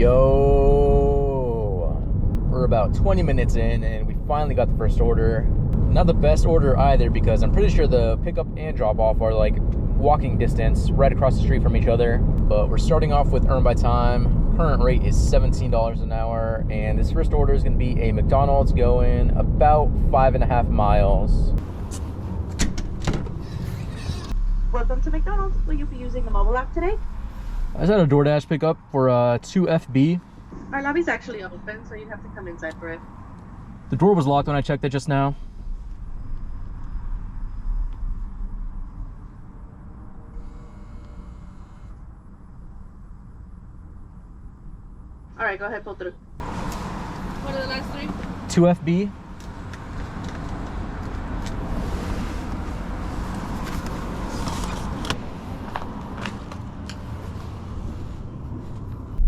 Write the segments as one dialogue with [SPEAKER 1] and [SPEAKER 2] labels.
[SPEAKER 1] Yo, we're about 20 minutes in and we finally got the first order. Not the best order either, because I'm pretty sure the pickup and drop off are like walking distance right across the street from each other. But we're starting off with earn by time. Current rate is $17 an hour, and this first order is going to be a McDonald's going about 5.5 miles.
[SPEAKER 2] Welcome to McDonald's. Will you be using the mobile app today?
[SPEAKER 1] I just had a DoorDash pickup for 2FB.
[SPEAKER 2] Our lobby's actually open, so you'd have to come inside for it.
[SPEAKER 1] The door was locked when I checked it just now.
[SPEAKER 2] All right, go ahead, pull through. What are the last three?
[SPEAKER 1] 2FB.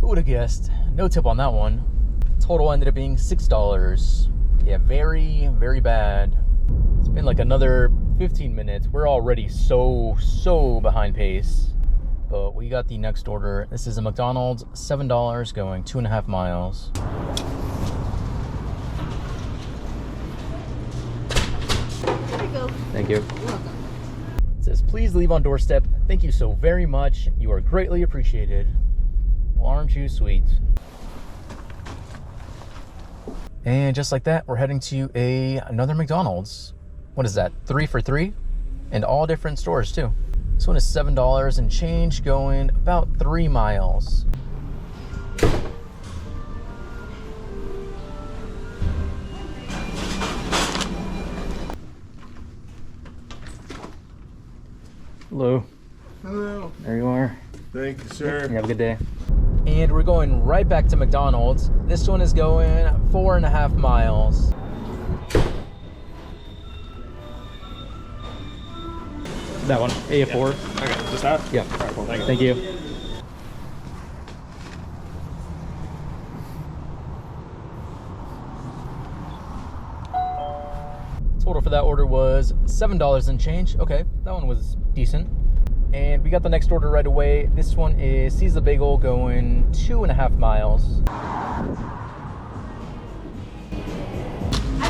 [SPEAKER 1] Who would have guessed? No tip on that one. Total ended up being $6. Yeah, very, very bad. It's been like another 15 minutes. We're already so behind pace. But we got the next order. This is a McDonald's, $7 going 2.5 miles.
[SPEAKER 2] There you go.
[SPEAKER 1] Thank you.
[SPEAKER 2] You're welcome.
[SPEAKER 1] It says, please leave on doorstep. Thank you so very much. You are greatly appreciated. Well, aren't you sweet? And just like that, we're heading to another McDonald's. What is that? 3 for 3? And all different stores too. This one is $7 and change going about 3 miles. Hello.
[SPEAKER 3] Hello.
[SPEAKER 1] There you are.
[SPEAKER 3] Thank you, sir.
[SPEAKER 1] You have a good day. And we're going right back to McDonald's. This one is going 4.5 miles. That one, A4.
[SPEAKER 3] Yeah. Okay, just that?
[SPEAKER 1] Yeah.
[SPEAKER 3] All right, cool.
[SPEAKER 1] Thank you. Total for that order was $7 and change. Okay, that one was decent. And we got the next order right away. This one is Caesar Bagel going 2.5 miles.
[SPEAKER 4] I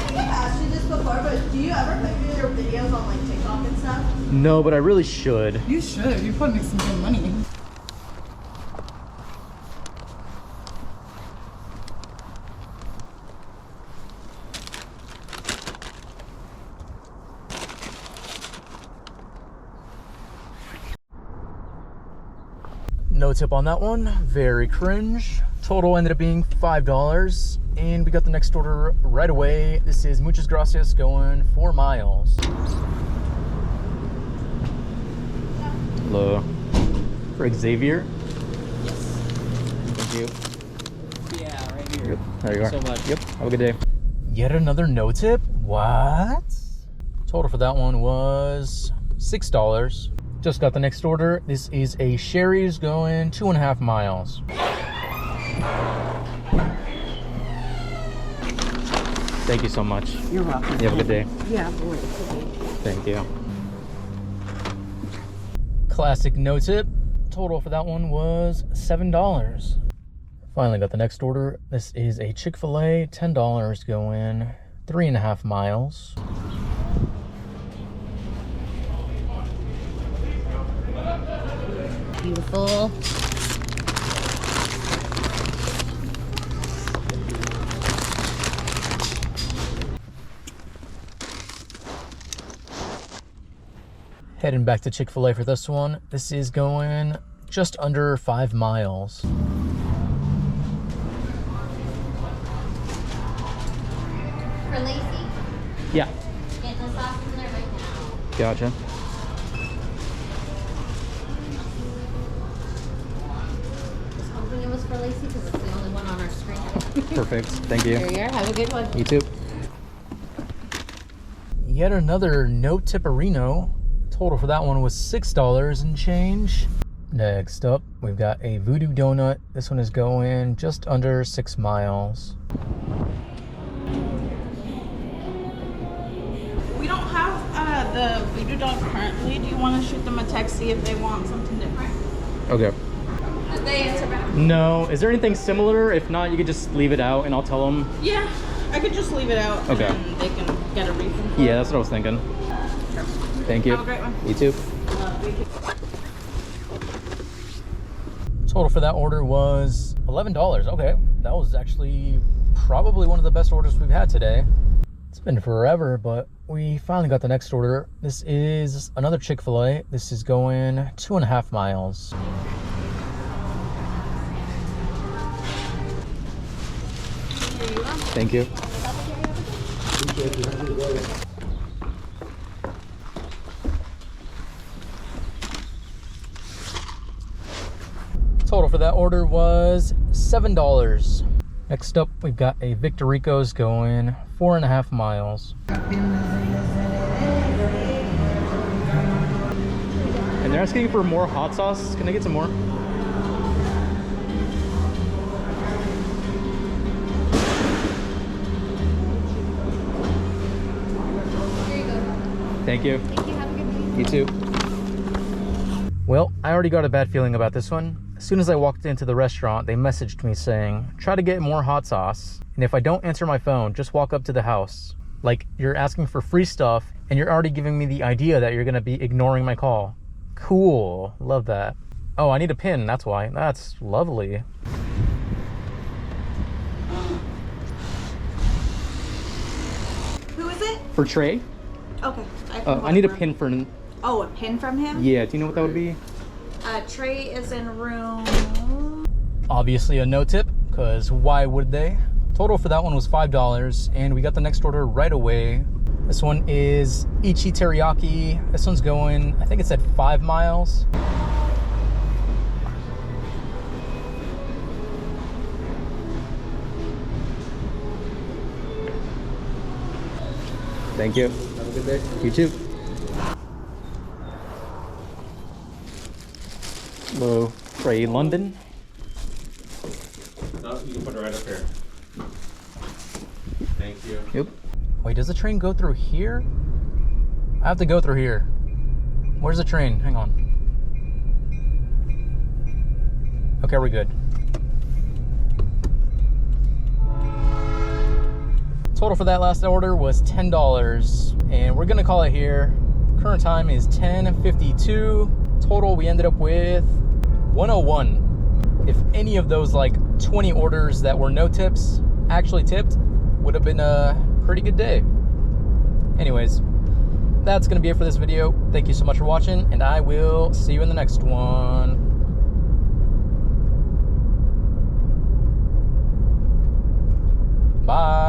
[SPEAKER 4] think I've asked you this before, but do you ever put your videos on like TikTok and stuff?
[SPEAKER 1] No, but I really should.
[SPEAKER 5] You should. You probably make some good money.
[SPEAKER 1] No tip on that one. Very cringe. Total ended up being $5. And we got the next order right away. This is Muchas Gracias going 4 miles. Hello. For Xavier?
[SPEAKER 6] Yes.
[SPEAKER 1] Thank you.
[SPEAKER 6] Yeah, right here.
[SPEAKER 1] Good. There you are.
[SPEAKER 6] So much.
[SPEAKER 1] Yep. Have a good day. Yet another no tip? What? Total for that one was $6. Just got the next order. This is a Sherry's going 2.5 miles. Thank you so much.
[SPEAKER 2] You're welcome.
[SPEAKER 1] You have a good day.
[SPEAKER 2] Yeah, boy.
[SPEAKER 1] Thank you. Classic no tip. Total for that one was $7. Finally got the next order. This is a Chick-fil-A, $10 going 3.5 miles.
[SPEAKER 4] Beautiful.
[SPEAKER 1] Heading back to Chick-fil-A for this one. This is going just under 5 miles.
[SPEAKER 4] For Lacey,
[SPEAKER 1] Yeah.
[SPEAKER 4] get the sauce in there right now.
[SPEAKER 1] Gotcha.
[SPEAKER 4] Just hoping it was for Lacey because it's the only one on our screen.
[SPEAKER 1] Perfect. Thank you.
[SPEAKER 4] Here you are. Have a good one.
[SPEAKER 1] You too. Yet another no tipperino. Total for that one was $6 and change. Next up, we've got a Voodoo Donut. This one is going just under 6 miles.
[SPEAKER 5] We don't have the Voodoo Dog currently. Do you want to shoot them a text, see if they want something different?
[SPEAKER 1] Okay.
[SPEAKER 4] Did they answer back?
[SPEAKER 1] No. Is there anything similar? If not, you could just leave it out and I'll tell them.
[SPEAKER 5] Yeah, I could just leave it out.
[SPEAKER 1] Okay.
[SPEAKER 5] And they can get a refund.
[SPEAKER 1] Yeah, that's what I was thinking. Thank you.
[SPEAKER 5] Have a great one.
[SPEAKER 1] You too. Total for that order was $11. Okay, that was actually probably one of the best orders we've had today. It's been forever, but we finally got the next order. This is another Chick-fil-A. This is going 2.5 miles. Thank you. Total for that order was $7. Next up, we've got a Victorico's going 4.5 miles. And they're asking for more hot sauce. Can I get some more?
[SPEAKER 4] Here you go.
[SPEAKER 1] Thank you.
[SPEAKER 4] Thank you. Have a good day.
[SPEAKER 1] You too. Well, I already got a bad feeling about this one. As soon as I walked into the restaurant, they messaged me saying, try to get more hot sauce. And if I don't answer my phone, just walk up to the house. Like, you're asking for free stuff and you're already giving me the idea that you're gonna be ignoring my call. Cool, love that. Oh, I need a pin, that's why. That's lovely.
[SPEAKER 4] Who is it?
[SPEAKER 1] For Trey?
[SPEAKER 4] Okay.
[SPEAKER 1] I need a pin for...
[SPEAKER 4] Oh, a pin from him?
[SPEAKER 1] Yeah, do you know what that would be?
[SPEAKER 4] Trey is in room...
[SPEAKER 1] Obviously a no tip, because why would they? Total for that one was $5, and we got the next order right away. This one is Ichi Teriyaki. This one's going, I think it's at 5 miles. Thank you. Have a good day. You too. Hello, Trey London.
[SPEAKER 3] No, you can put it right up here. Thank you.
[SPEAKER 1] Yep. Wait, does the train go through here? I have to go through here. Where's the train? Hang on. Okay, we're good. Total for that last order was $10, and we're gonna call it here. Current time is 10:52. Total, we ended up with 101. If any of those like 20 orders that were no tips actually tipped, would have been a pretty good day. Anyways, that's gonna be it for this video. Thank you so much for watching, and I will see you in the next one. Bye.